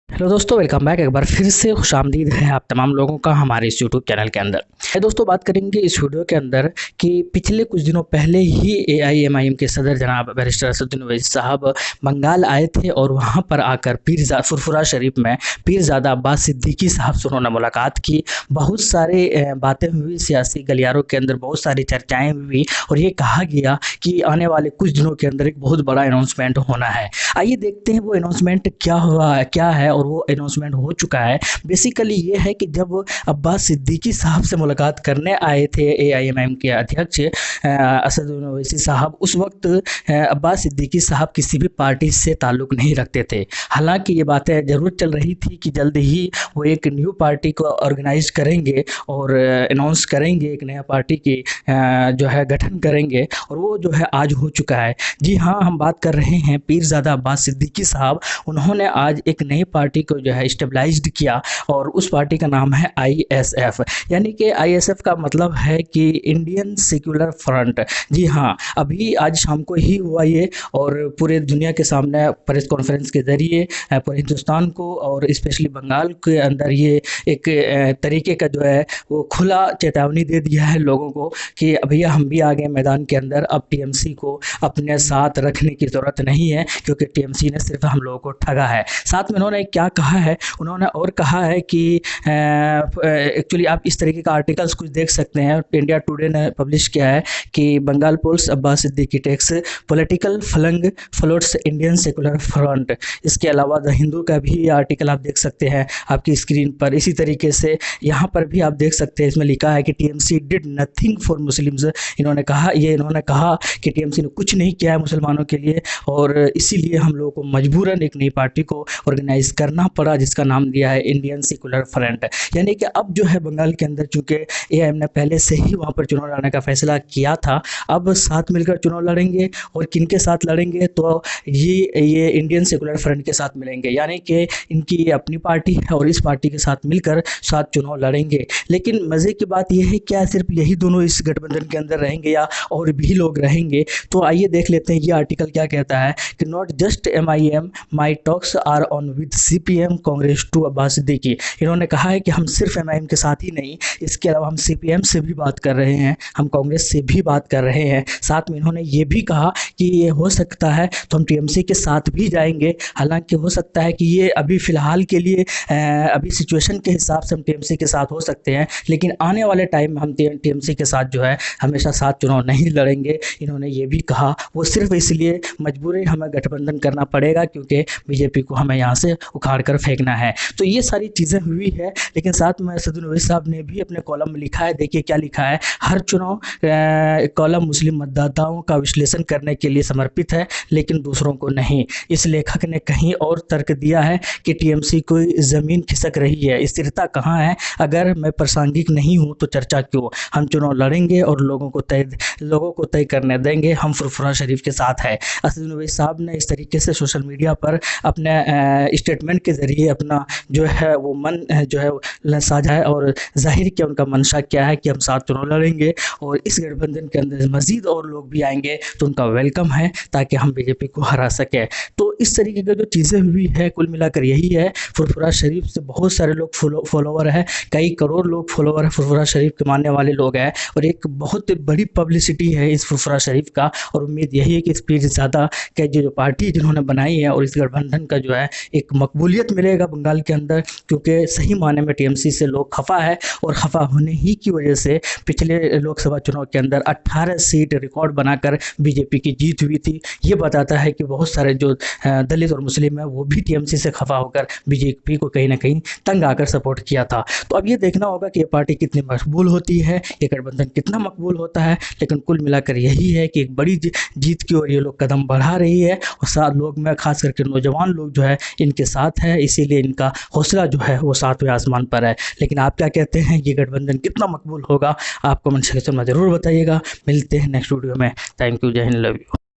Hello दोस्तों, welcome back. एक बार फिर से खुशामदीद है आप तमाम लोगों का हमारे इस यूट्यूब चैनल के अंदर। दोस्तों, बात करेंगे इस वीडियो के अंदर कि पिछले कुछ दिनों पहले ही एआईएमआईएम के सदर जनाब बैरिस्टर असदुद्दीन ओवैसी साहब बंगाल आए थे और वहां पर आकर फुरफुरा शरीफ में पीरज़ादा अब्बास सिद्दीकी साहब से उन्होंने मुलाकात की। बहुत सारे बातें हुई, सियासी गलियारों के अंदर बहुत सारी चर्चाएँ हुई और ये कहा गया कि आने वाले कुछ दिनों के अंदर एक बहुत बड़ा अनाउंसमेंट होना है। आइए देखते हैं वो अनाउंसमेंट क्या हुआ, क्या है और वो अनाउंसमेंट हो चुका है। बेसिकली ये है कि जब अब्बास सिद्दीकी साहब से मुलाकात करने आए थे एआईएमआईएम के अध्यक्ष असदुद्दीन ओवैसी साहब, उस वक्त अब्बास सिद्दीकी साहब किसी भी पार्टी से ताल्लुक़ नहीं रखते थे। हालांकि ये बातें ज़रूर चल रही थी कि जल्द ही वो एक न्यू पार्टी को ऑर्गेनाइज करेंगे और अनाउंस करेंगे, एक नया पार्टी की जो है गठन करेंगे, और वो जो है आज हो चुका है। जी हाँ, हम बात कर रहे हैं पीरज़ादा अब्बास सिद्दीकी साहब। उन्होंने आज एक नई पार्टी को जो है स्टेबलाइज्ड किया और उस पार्टी का नाम है आईएसएफ। यानी कि आईएसएफ का मतलब है कि इंडियन सेक्युलर फ्रंट। जी हाँ, अभी आज शाम को ही हुआ ये, और पूरे दुनिया के सामने प्रेस कॉन्फ्रेंस के ज़रिए पूरे हिंदुस्तान को और स्पेशली बंगाल के अंदर ये एक तरीके का जो है वो खुला चेतावनी दे दिया है लोगों को कि भैया हम भी आ गए मैदान के अंदर। अब टीएमसी को अपने साथ रखने की ज़रूरत नहीं है, क्योंकि टीएमसी ने सिर्फ हम लोगों को ठगा है। साथ में उन्होंने क्या कहा है, उन्होंने और कहा है कि एक्चुअली आप इस तरीके का आर्टिकल्स कुछ देख सकते हैं। इंडिया टुडे ने पब्लिश किया है कि Bengal polls Abbas Siddiqui takes political plunge floats Indian secular front. इसके अलावा द हिंदू का भी आर्टिकल आप देख सकते हैं आपकी स्क्रीन पर। इसी तरीके से यहाँ पर भी आप देख सकते हैं, इसमें लिखा है कि TMC did nothing for Muslims. इन्होंने कहा कि टीएमसी ने कुछ नहीं किया है मुसलमानों के लिए, और इसीलिए हम लोगों को मजबूरन एक नई पार्टी को ऑर्गेनाइज करना पड़ा, जिसका नाम दिया है इंडियन सेकुलर फ्रंट। यानी कि अब जो है बंगाल के अंदर, चूँकि एआईएम ने पहले से ही वहाँ पर चुनाव लड़ने का फैसला किया था, अब साथ मिलकर चुनाव लड़ेंगे। और किन के साथ लड़ेंगे, तो ये इंडियन सेकुलर फ्रंट के साथ मिलेंगे। यानी कि इनकी अपनी पार्टी है और इस पार्टी के साथ मिलकर साथ चुनाव लड़ेंगे। लेकिन मज़े की बात यह है, क्या सिर्फ यही दोनों इस गठबंधन के अंदर रहेंगे या और भी लोग रहेंगे? तो आइए देख लेते हैं ये आर्टिकल क्या कहता है कि not just MIM my talks are on with CPM Congress to Abbas Siddiqui. इन्होंने कहा है कि हम सिर्फ एमआईएम के साथ ही नहीं, इसके अलावा हम सीपीएम से भी बात कर रहे हैं, हम कांग्रेस से भी बात कर रहे हैं। साथ में इन्होंने ये भी कहा कि ये हो सकता है तो हम टीएमसी के साथ भी जाएंगे। हालांकि हो सकता है कि ये अभी फ़िलहाल के लिए अभी सिचुएशन के हिसाब से हम टीएमसी के साथ हो सकते हैं, लेकिन आने वाले टाइम में हम टीएमसी के साथ जो है हमेशा साथ चुनाव नहीं लड़ेंगे। इन्होंने ये भी कहा वो सिर्फ इसलिए मजबूरी हमें गठबंधन करना पड़ेगा क्योंकि बीजेपी को हमें यहाँ से उखाड़ कर फेंकना है। तो ये सारी चीज़ें हुई है। लेकिन साथ में असदुद्दीन ओवैसी साहब ने भी अपने कॉलम में लिखा है, देखिए क्या लिखा है, हर चुनाव कॉलम मुस्लिम मतदाताओं का विश्लेषण करने के लिए समर्पित है, लेकिन दूसरों को नहीं। इस लेखक ने कहीं और तर्क दिया है कि टीएमसी को ज़मीन खिसक रही है, स्थिरता कहाँ है? अगर मैं प्रासंगिक नहीं हूँ तो चर्चा क्यों? हम चुनाव लड़ेंगे और लोगों को तय करने देंगे, हम फुरफुरा शरीफ के साथ है। असदुद्दीन ओवैसी साहब ने इस तरीके से सोशल मीडिया पर अपने स्टेटमेंट के ज़रिए अपना जो है वो मन जो है साझा है और जाहिर किया उनका मंशा क्या है कि हम साथ चुनाव लड़ेंगे और इस गठबंधन के अंदर मज़ीद और लोग भी आएंगे तो उनका वेलकम है, ताकि हम बीजेपी को हरा सकें। तो इस तरीके की जो चीज़ें हुई है, कुल मिलाकर यही है। फुरफुरा शरीफ से बहुत सारे लोग फॉलोवर है, कई करोड़ लोग फॉलोवर है, फुरफुरा शरीफ के मानने वाले लोग हैं, और एक बहुत बड़ी पब्लिसिटी है इस फुरफुरा शरीफ का। और उम्मीद यही है कि इस पीरज़ादा के जो पार्टी जिन्होंने बनाई है और इस गठबंधन का जो है एक मकबूलियत मिलेगा बंगाल के अंदर, क्योंकि सही माने में टीएमसी से लोग खफा है, और खफा होने ही की वजह से पिछले लोकसभा चुनाव के अंदर 18 सीट रिकॉर्ड बनाकर बीजेपी की जीत हुई थी। ये बताता है कि बहुत सारे जो दलित और मुस्लिम है वो भी टीएमसी से खफा होकर बीजेपी को कहीं ना कहीं तंग आकर सपोर्ट किया था। तो अब ये देखना होगा कि ये पार्टी कितनी मकबूल होती है, ये गठबंधन कितना मकबूल होता है। लेकिन कुल मिलाकर यही है कि एक बड़ी जीत की ओर ये लोग कदम बढ़ा रही है, और साथ लोग में खास करके नौजवान लोग जो है इनके साथ है, इसीलिए इनका हौसला जो है वो सातवें आसमान पर है। लेकिन आप क्या कहते हैं, ये गठबंधन कितना मकबूल होगा? आप कमेंट सेक्शन में ज़रूर बताइएगा। मिलते हैं नेक्स्ट वीडियो में। थैंक यू, जय हिंद, लव यू।